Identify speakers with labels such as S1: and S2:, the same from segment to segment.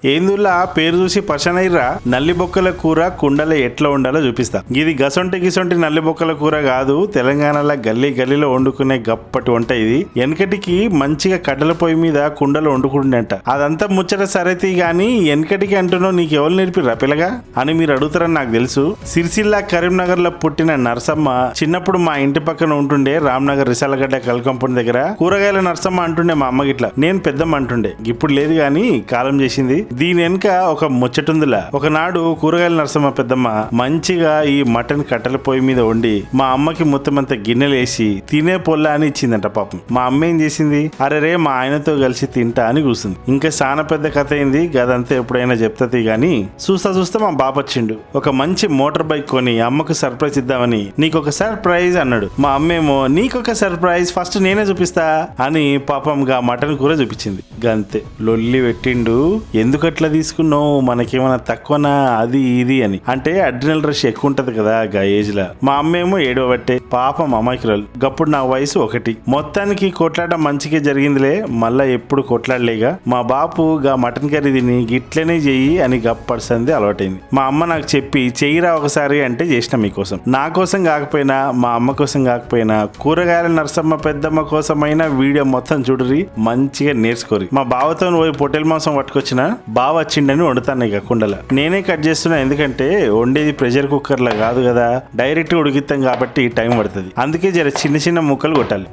S1: ఏందుల్లా పేరు చూసి పర్షనైర్రా నల్లి బొక్కల కూర కుండలో ఎట్లా ఉండాలో చూపిస్తా. ఇది గిసొంటి నల్లి బొక్కల కూర కాదు, తెలంగాణలో గల్లీ గల్లీలో వండుకునే గప్పటి వంట. ఇది వెనకటికి మంచిగా కట్టెల పొయ్యి మీద కుండలో వండుకుంటుందంట. అదంతా ముచ్చట సరైతే గాని వెనకటికి అంటున్నావు నీకు ఎవరు నేర్పిరా పిల్లగా అని మీరు అడుగుతారని నాకు తెలుసు. సిరిసిల్ల కరీంనగర్ లో పుట్టిన నర్సమ్మ చిన్నప్పుడు మా ఇంటి పక్కన ఉంటుండే రామ్నగర్ రిసాలగడ్డ కల్కంపూడి దగ్గర కూరగాయల నర్సమ్మ అంటుండే మా అమ్మ గిట్లా. నేను పెద్దమ్మ అంటుండే. ఇప్పుడు లేదు గాని కాలం చేసింది. దీని వెనుక ఒక ముచ్చటుందిలా. ఒకనాడు కూరగాయల నరసమ్మ పెద్దమ్మ మంచిగా ఈ మటన్ కట్టెల పొయ్యి మీద వండి మా అమ్మకి మొత్తం అంత గిన్నెలు వేసి తినే పొల్ల అని ఇచ్చిందంట. పాపం మా అమ్మ ఏం చేసింది, అరే రే మా ఆయనతో కలిసి తింటా అని కూర్చుంది. ఇంకా చాలా పెద్ద కథ అయింది, గదంతా ఎప్పుడైనా చెప్తుంది గాని చూస్తా మా బాబు వచ్చిండు. ఒక మంచి మోటార్ బైక్ కొని అమ్మకు సర్ప్రైజ్ ఇద్దామని నీకొక సర్ప్రైజ్ అన్నాడు. మా అమ్మేమో నీకొక సర్ప్రైజ్ ఫస్ట్ నేనే చూపిస్తా అని పాపం గా మటన్ కూర చూపించింది. గంతే లొల్లి పెట్టిండు. ఎందుకట్లా తీసుకున్నావు, మనకేమైనా తక్కువనా అది ఇది అని. అంటే అడ్రినల్ రష్ ఎక్కువ ఉంటది కదా గా ఏజ్ లా. మా అమ్మేమో ఏడవబట్టే పాపం అమాయకురాలు. గప్పుడు నా వయసు 1. మొత్తానికి కొట్లాట మంచిగా జరిగిందిలే. మళ్ళా ఎప్పుడు కొట్లాడలేగా. మా బాపు గా మటన్ కర్రీ తిని గిట్లనే చెయ్యి అని గప్పడిసింది అలవాటైంది. మా అమ్మ నాకు చెప్పి చెయ్యిరా ఒకసారి అంటే చేసిన మీకోసం. నా కోసం కాకపోయినా మా అమ్మ కోసం కాకపోయినా కూరగాయల నరసమ్మ పెద్దమ్మ కోసమైనా వీడియో మొత్తం చూడరి, మంచిగా నేర్చుకోరి. మా బావతో పోయి పొట్టెల మాంసం పట్టుకొచ్చిన బావ వచ్చిండని వండుతాను ఇక కుండల. నేనే కట్ చేస్తున్నా, ఎందుకంటే వండేది ప్రెషర్ కుక్కర్ లా కాదు కదా, డైరెక్ట్ ఉడికిస్తాం కాబట్టి టైం పడుతుంది. అందుకే జర చిన్న ముక్కలు కొట్టాలి.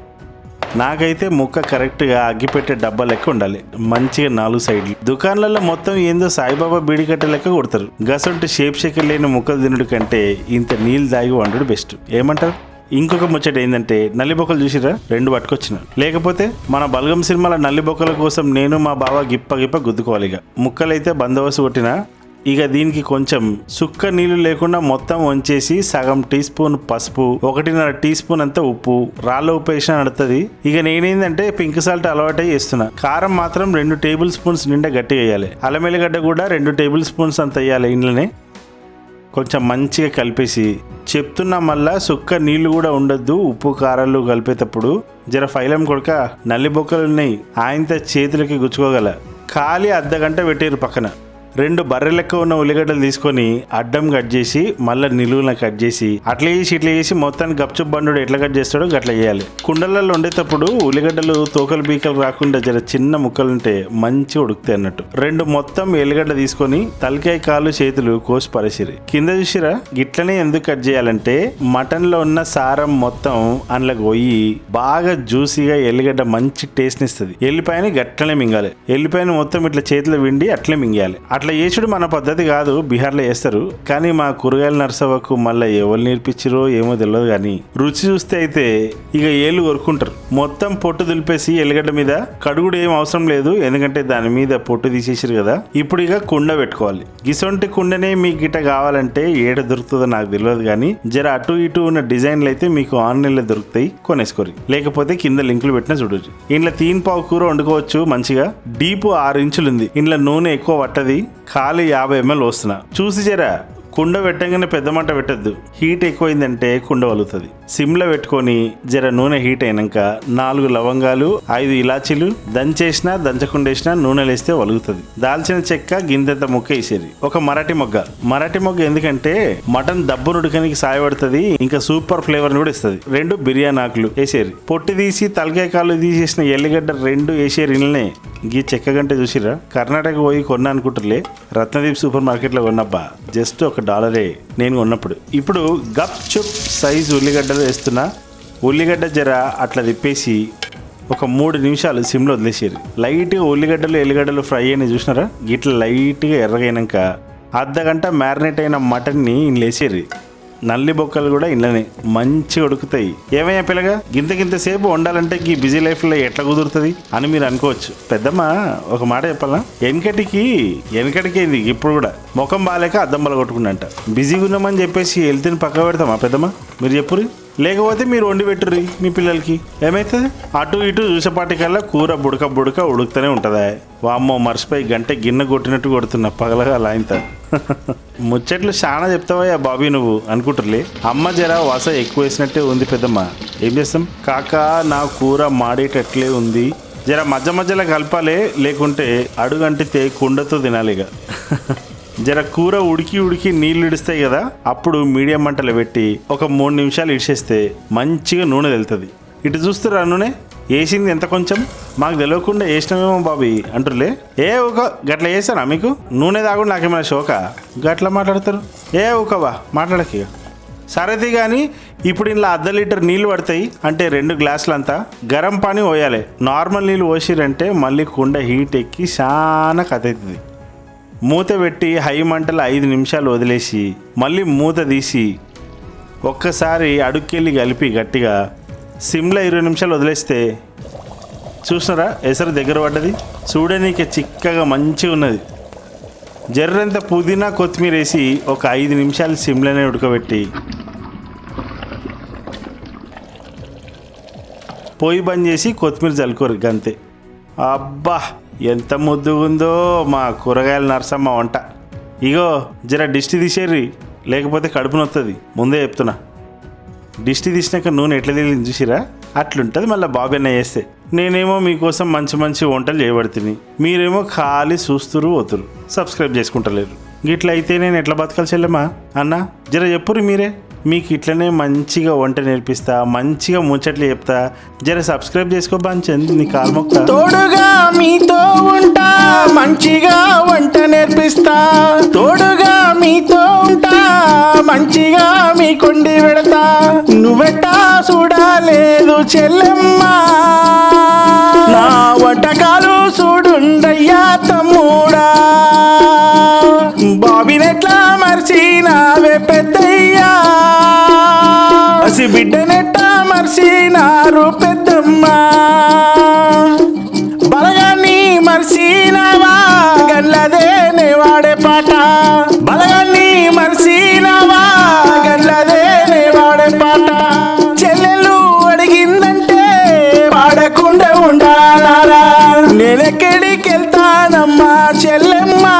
S1: నాకైతే ముక్క కరెక్ట్ గా అగ్గిపెట్టే డబ్బా లెక్క ఉండాలి, మంచిగా 4 సైడ్లు. దుకాణాలలో మొత్తం ఏందో సాయిబాబా బీడికట్ట లెక్క కొడతారు. గసంటి షేప్ షెక్కలు లేని ముక్కలు తినడు కంటే ఇంత నీళ్ళు దాగి వండడు బెస్ట్. ఏమంటారు? ఇంకొక ముచ్చట ఏంటంటే నల్లిబొక్కలు చూసిరా 2 పట్టుకొచ్చిన. లేకపోతే మన బల్గం సినిమాల నల్లిబొక్కల కోసం నేను మా బావ గిప్ప గుద్దుకోవాలి. ఇక ముక్కలైతే బందోబస్తు కొట్టిన. ఇక దీనికి కొంచెం సుక్క నీళ్లు లేకుండా మొత్తం వంచేసి సగం టీ స్పూన్ పసుపు, 1.5 టీ స్పూన్ అంతా ఉప్పు, రాళ్ళ ఉప్పు వేసినా నడుతుంది. ఇక నేనేందంటే పింక్ సాల్ట్ అలవాటై వేస్తున్నా. కారం మాత్రం 2 టేబుల్ స్పూన్స్ నిండా గట్టిగా వేయాలి. అల్లం ఎల్లిగడ్డ కూడా 2 టేబుల్ స్పూన్స్ అంత వేయాలి. ఇంట్లోనే కొంచెం మంచిగా కలిపేసి చెప్తున్నా, మళ్ళా సుక్క నీళ్లు కూడా ఉండొద్దు. ఉప్పు కారాలు కలిపేటప్పుడు జర ఫైలం కొడక నల్లి బొక్కలు ఉన్నాయి, ఆయనతో చేతులకి గుచ్చుకోగల. ఖాళీ అర్ధగంట పెట్టారు పక్కన. 2 బర్రె లెక్క ఉన్న ఉల్లిగడ్డలు తీసుకొని అడ్డం కట్ చేసి మళ్ళీ నిలువున కట్ చేసి అట్లా చేసి మొత్తాన్ని గప్చుప్ బండు ఎట్లా కట్ చేస్తాడో అట్లా చేయాలి. కుండలలో వండేటప్పుడు ఉల్లిగడ్డలు తోకలు బీకలు రాకుండా జర చిన్న ముక్కలుంటే మంచి ఉడుకుతాయి అన్నట్టు. 2 మొత్తం ఎల్లిగడ్డ తీసుకొని తలకాయ కాళ్ళు చేతులు కోసి పరేసిరి. కింద చూసిరా గిట్లనే ఎందుకు కట్ చేయాలంటే మటన్ లో ఉన్న సారం మొత్తం అందులోకి పోయి బాగా జ్యూసీగా ఎల్లిగడ్డ మంచి టేస్ట్ ఇస్తుంది. ఎల్లిపాయని గట్లనే మింగాలి. ఎల్లిపాయని మొత్తం ఇట్లా చేతిలో విండి అట్లే మింగాలి. అట్లా చేసుడు మన పద్ధతి కాదు, బీహార్లో చేస్తారు. కానీ మా కూరగాయల నర్సవ్వకు మళ్ళీ ఎవరు నేర్పించారో ఏమో తెలియదు. కానీ రుచి చూస్తే అయితే ఇక ఏళ్ళు కొరుకుంటారు. మొత్తం పొట్టు దులిపేసి ఎల్లిగడ్డ మీద కడుగుడు ఏం అవసరం లేదు, ఎందుకంటే దాని మీద పొట్టు తీసేసారు కదా. ఇప్పుడు ఇక కుండ పెట్టుకోవాలి. గిసొంటి కుండనే మీకు గిట్ట కావాలంటే ఏడ దొరుకుతుందో నాకు తెలియదు. కానీ జర అటు ఇటు ఉన్న డిజైన్లు అయితే మీకు ఆన్లైన్లో దొరుకుతాయి, కొనేసుకోరు. లేకపోతే కింద లింకులు పెట్టినా చూడరు. ఇంట్లో 3 పావు కూర వండుకోవచ్చు మంచిగా. డీప్ 6 ఇంచులు ఉంది. ఇంట్లో నూనె ఎక్కువ పట్టది. ఖాళీ 50 ml వస్తున్నా. చూసి జరా కుండ పెట్టగానే పెద్ద మంట పెట్టద్దు. హీట్ ఎక్కువైందంటే కుండ వలుగుతుంది. సిమ్లో పెట్టుకొని జర నూనె హీట్ అయినాక 4 లవంగాలు 5 ఇలాచీలు దంచేసినా దంచకుండేసినా నూనెలు వేస్తే వలుగుతుంది. దాల్చిన చెక్క గింజంత ముక్క వేసేది. ఒక మరాఠీ మొగ్గ ఎందుకంటే మటన్ దబ్బునుడికనికి సాయపడుతుంది, ఇంకా సూపర్ ఫ్లేవర్ కూడా ఇస్తుంది. 2 బిర్యానీ ఆకులు వేసేది. పొట్టి తీసి తలకాయ కాళ్ళు తీసేసిన ఎల్లిగడ్డ 2 వేసేరు. ఇళ్ళనే గీ చెక్క గంట చూసిరా కర్ణాటక పోయి కొన్నా అనుకుంటారులే, రత్నదీప్ సూపర్ మార్కెట్లో కొన్నబ్బా, జస్ట్ $1 నేను కొన్నప్పుడు. ఇప్పుడు గప్ చుప్ సైజు ఉల్లిగడ్డలు వేస్తున్నా. ఉల్లిగడ్డ జర అట్లా తిప్పేసి ఒక 3 నిమిషాలు సిమ్లో వదిలేసారు. లైట్గా ఉల్లిగడ్డలు ఎల్లిగడ్డలు ఫ్రై అయినా చూసినారా, గిట్ల లైట్గా ఎర్రగైనాక అర్ధగంట మ్యారినేట్ అయిన మటన్ని ఇంట్లో వేసేరు. నల్లి బొక్కలు కూడా ఇంట్లోనే మంచిగా ఉడుకుతాయి. ఏమయ్యా పిల్లగా గింత సేపు వండాలంటే ఈ బిజీ లైఫ్లో ఎట్లా కుదురుతుంది అని మీరు అనుకోవచ్చు. పెద్దమ్మ ఒక మాట చెప్పాలా, వెనకటికేంది ఇప్పుడు కూడా ముఖం బాగాలేక అద్దం బల కొట్టుకుందంట. బిజీగా ఉన్నామని చెప్పేసి హెల్త్ని పక్క పెడతామా పెద్దమ్మ? మీరు చెప్పుర్రి. లేకపోతే మీరు వండి పెట్టుర్రి మీ పిల్లలకి, ఏమవుతుంది? అటు ఇటు చూసేపాటికల్లా కూర బుడక ఉడుకుతూనే ఉంటుందా. వామ్మో మర్చిపోయి గంట గిన్నె కొట్టినట్టు కొడుతున్నా పగలగా లాయింత. ముచ్చట్లు చాలా చెప్తావయ్యా బాబీ నువ్వు అనుకుంటుర్లే. అమ్మ జర వాస ఎక్కువ వేసినట్టే ఉంది పెద్దమ్మ, ఏం చేస్తాం. కాక నా కూర మాడేటట్లే ఉంది, జర మధ్య మధ్యలో కలపాలి, లేకుంటే అడుగంటితే కుండతో తినాలి. ఇక జర కూర ఉడికి ఉడికి నీళ్ళు ఇడుస్తాయి కదా, అప్పుడు మీడియం మంటలో పెట్టి ఒక 3 నిమిషాలు ఇడిచేస్తే మంచిగా నూనె తెలుతుంది. ఇటు చూస్తారా నూనె వేసింది ఎంత కొంచెం, మాకు తెలియకుండా వేసినామేమో బాబీ అంటులే. ఒక గట్ల వేసానా మీకు? నూనె తాగుండి నాకేమైనా షోక గట్లా మాట్లాడతారు? ఊకవా మాట్లాడక. సరేది కానీ ఇప్పుడు ఇలా 1/2 లీటర్ నీళ్ళు పడతాయి అంటే 2 గ్లాసులంతా గరం పానీ పోయాలి. నార్మల్ నీళ్ళు పోసిరంటే మళ్ళీ కుండ హీట్ ఎక్కి చాలా కథ అవుతుంది. మూత పెట్టి హై మంటలో 5 నిమిషాలు వదిలేసి మళ్ళీ మూత తీసి ఒక్కసారి అడుక్కెళ్ళి కలిపి గట్టిగా సిమ్లో 20 నిమిషాలు వదిలేస్తే చూసినారా ఎసరు దగ్గర పడ్డది. చూడనీకి చిక్కగా మంచిగా ఉన్నది. జర్రంత పుదీనా కొత్తిమీర వేసి ఒక 5 నిమిషాలు సిమ్లోనే ఉడకబెట్టి పొయ్యి బంద్ చేసి కొత్తిమీర చల్లుకోరు గంతే. అబ్బా ఎంత ముద్దుగుందో మా కూరగాయల నరసమ్మ వంట. ఇగో జర దిష్టి తీసేర్రి, లేకపోతే కడుపు నొస్తుంది. ముందే చెప్తున్నా. దిష్టి తీసినాక నూనె ఎట్లా తెలియదు చూసిరా, అట్లుంటుంది మళ్ళీ బాబెన్న చేస్తే. నేనేమో మీకోసం మంచి మంచి వంటలు చేయబడుతుంది, మీరేమో ఖాళీ చూస్తురు పోతురు, సబ్స్క్రైబ్ చేసుకుంటలేరు. గిట్ల అయితే నేను ఎట్లా బతకాలి చెల్లెమ్మా? అన్న జర చెప్పురు మీరే. మీకు ఇట్లనే మంచిగా వంట నేర్పిస్తా, మంచిగా ముచ్చట్లు చెప్తా. జర సబ్స్క్రైబ్ చేసుకో బాంచండి, నీ కాల్మొక్తా.
S2: తోడుగా మీతో ఉంటా, మంచిగా వంట నేర్పిస్తా. తోడుగా మీతో ఉంటా, మంచిగా మీ కొండి పెడతా. నువ్వెట్టా చూడలేదు చెల్లెమ్మా, నా వంటకాలు చూడుండయ్యా తమ్ముడా. బాబినెట్లా మర్చినావే పెద్దయ్యా, బిడ్డనెట్టా మర్చినారు పెద్దమ్మా. బలగాన్ని మర్చినావా, గల్లదేనే వాడే పాట. బలగాన్ని మర్చినావా, గల్లదేనే వాడే పాట. చెల్లెలు అడిగిందంటే పాడకుండా ఉండాలా, నేనెక్కడికి వెళ్తానమ్మా చెల్లెమ్మా.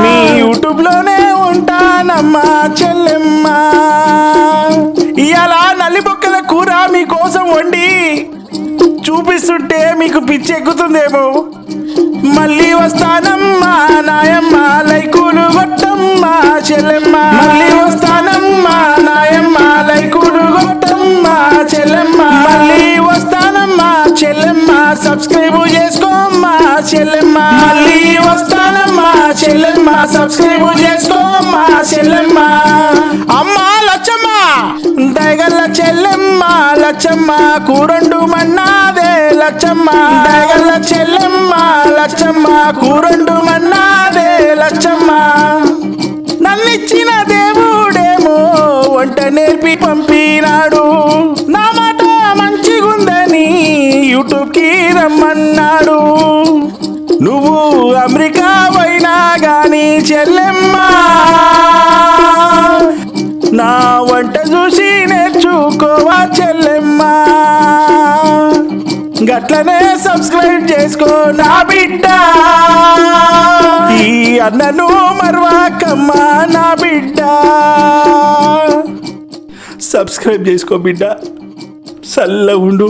S2: మీ యూట్యూబ్లోనే ఉంటానమ్మా చెల్లెమ్మా. ఇవాళ నల్లి బొక్కల కూర మీకోసం వండి చూపిస్తుంటే మీకు పిచ్చి ఎక్కుతుందేమో. మళ్ళీ వస్తానమ్మా నాయమ్మ, లైకులు కొట్టమ్మా చెల్లెమ్మ. మళ్ళీ వస్తానమ్మా నాయమ్మ, లైకులు కొట్టమ్మా చెల్లెమ్మ. మళ్ళీ వస్తానమ్మా చెల్లెమ్మ, సబ్స్క్రైబ్ చేసుకోమ్మా చెల్లెమ్మ. మళ్ళీ వస్తానమ్మా చెల్లెమ్మ, సబ్స్క్రైబ్ చేసుకోమ్మా చెల్లెమ్మ. అమ్మా లచ్చమ్మ, దయగల్ల చెల్లెమ్మ లచ్చమ్మ, కూరండు మన్నాదే లచ్చమ్మ. దయగల్ల చెల్లెమ్మ లచ్చమ్మ, కూరండు మన్నాదే లచ్చమ్మ. నన్నిచ్చిన దేవుడేమో వంట నేర్పి పంపినాడు. నా మాట మంచిగుందని యూట్యూబ్కి రమ్మన్నాడు. నువ్వు అమెరికా పోయినా గాని చెల్లెమ్మా, నా వంట చూసి నేర్చుకోవా చెల్లెమ్మా. గట్లనే సబ్స్క్రైబ్ చేసుకో నా బిడ్డ, ఈ అన్నను మర్వాకమ్మా నా బిడ్డ. సబ్స్క్రైబ్ చేసుకో బిడ్డ, చల్లగా ఉండు.